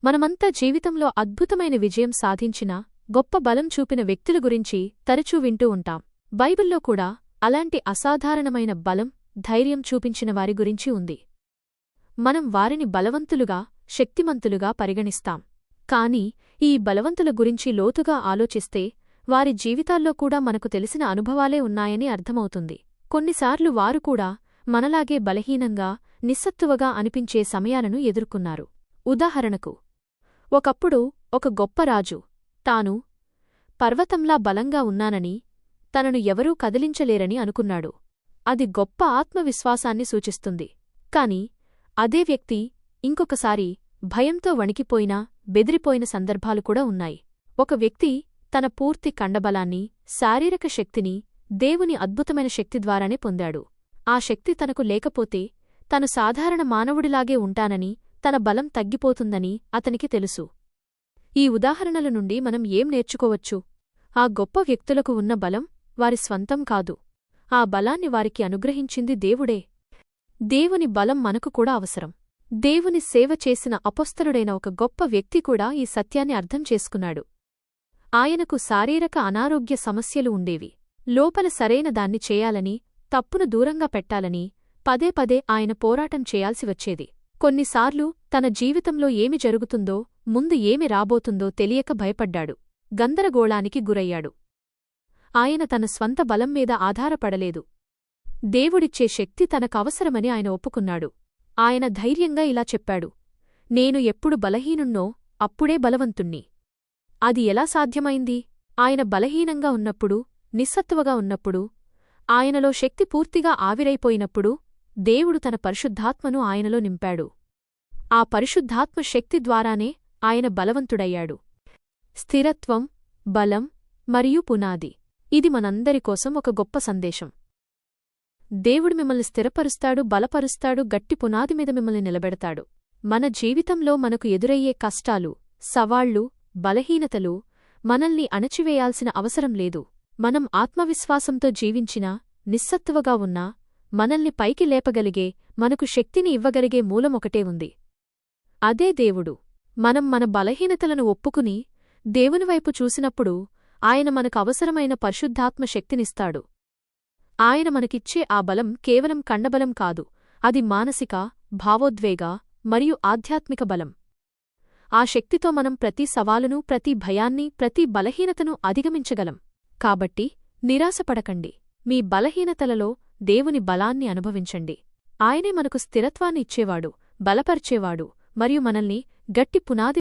మనమంతా జీవితంలో అద్భుతమైన విజయం సాధించిన గొప్ప బలం చూపిన వ్యక్తుల గురించి తరచూ వింటూ ఉంటాం. బైబిల్లో కూడా అలాంటి అసాధారణమైన బలం, ధైర్యం చూపించిన వారి గురించి ఉంది. మనం వారిని బలవంతులుగా, శక్తిమంతులుగా పరిగణిస్తాం. కాని ఈ బలవంతుల గురించి లోతుగా ఆలోచిస్తే వారి జీవితాల్లో కూడా మనకు తెలిసిన అనుభవాలే ఉన్నాయని అర్థమవుతుంది. కొన్నిసార్లు వారు కూడా మనలాగే బలహీనంగా, నిస్సత్తువగా అనిపించే సమయాలను ఎదుర్కొన్నారు. ఉదాహరణకు, ఒకప్పుడు ఒక గొప్ప రాజు తాను పర్వతంలా బలంగా ఉన్నానని, తనను ఎవరూ కదిలించలేరని అనుకున్నాడు. అది గొప్ప ఆత్మవిశ్వాసాన్ని సూచిస్తుంది. కాని అదే వ్యక్తి ఇంకొకసారి భయంతో వణికిపోయినా, బెదిరిపోయిన సందర్భాలు కూడా ఉన్నాయి. ఒక వ్యక్తి తన పూర్తి కండబలాన్ని, శారీరక శక్తిని దేవుని అద్భుతమైన శక్తి ద్వారానే పొందాడు. ఆ శక్తి తనకు లేకపోతే తను సాధారణ మానవుడిలాగే ఉంటానని, తన బలం తగ్గిపోతుందని అతనికి తెలుసు. ఈ ఉదాహరణల నుండి మనం ఏం నేర్చుకోవచ్చు? ఆ గొప్ప వ్యక్తులకు ఉన్న బలం వారి స్వంతం కాదు. ఆ బలాన్ని వారికి అనుగ్రహించింది దేవుడే. దేవుని బలం మనకు కూడా అవసరం. దేవుని సేవ చేసిన అపొస్తలుడైన ఒక గొప్ప వ్యక్తి కూడా ఈ సత్యాన్ని అర్థం చేసుకున్నాడు. ఆయనకు శారీరక అనారోగ్య సమస్యలు ఉండేవి. లోపల సరైన దాన్ని చేయాలని, తప్పును దూరంగా పెట్టాలని పదే పదే ఆయన పోరాటం చేయాల్సి వచ్చేది. కొన్నిసార్లు తన జీవితంలో ఏమి జరుగుతుందో, ముందు ఏమి రాబోతుందో తెలియక భయపడ్డాడు. గందరగోళానికి గురయ్యాడు. ఆయన తన స్వంత బలం మీద ఆధారపడలేదు. దేవుడిచ్చే శక్తి తనకవసరమని ఆయన ఒప్పుకున్నాడు. ఆయన ధైర్యంగా ఇలా చెప్పాడు, నేను ఎప్పుడు బలహీనున్నో అప్పుడే బలవంతుణ్ణి. అది ఎలా సాధ్యమైంది? ఆయన బలహీనంగా ఉన్నప్పుడు, నిస్సత్తువగా ఉన్నప్పుడు, ఆయనలో శక్తి పూర్తిగా ఆవిరైపోయినప్పుడు దేవుడు తన పరిశుద్ధాత్మను ఆయనలో నింపాడు. ఆ పరిశుద్ధాత్మ శక్తి ద్వారానే ఆయన బలవంతుడయ్యాడు. స్థిరత్వం, బలం మరియు పునాది. ఇది మనందరికోసం ఒక గొప్ప సందేశం. దేవుడు మిమ్మల్ని స్థిరపరుస్తాడు, బలపరుస్తాడు, గట్టి పునాది మీద మిమ్మల్ని నిలబెడతాడు. మన జీవితంలో మనకు ఎదురయ్యే కష్టాలు, సవాళ్లు, బలహీనతలు మనల్ని అణచివేయాల్సిన అవసరం లేదు. మనం ఆత్మవిశ్వాసంతో జీవించినా, నిస్సత్తువగా ఉన్నా, మనల్ని పైకి లేపగలిగే, మనకు శక్తిని ఇవ్వగలిగే మూలమొకటే ఉంది. అదే దేవుడు. మనం మన బలహీనతలను ఒప్పుకుని దేవునివైపు చూసినప్పుడు ఆయన మనకు అవసరమైన పరిశుద్ధాత్మ శక్తినిస్తాడు. ఆయన మనకిచ్చే ఆ బలం కేవలం కండబలం కాదు, అది మానసిక, భావోద్వేగ మరియు ఆధ్యాత్మిక బలం. ఆ శక్తితో మనం ప్రతి సవాలును, ప్రతి భయాన్ని, ప్రతి బలహీనతను అధిగమించగలం. కాబట్టి నిరాశపడకండి. మీ బలహీనతలలో దేవుని బలాన్ని అనుభవించండి. ఆయనే మనకు స్థిరత్వాన్ని ఇచ్చేవాడు, బలపర్చేవాడు మరియు మనల్ని గట్టి పునాది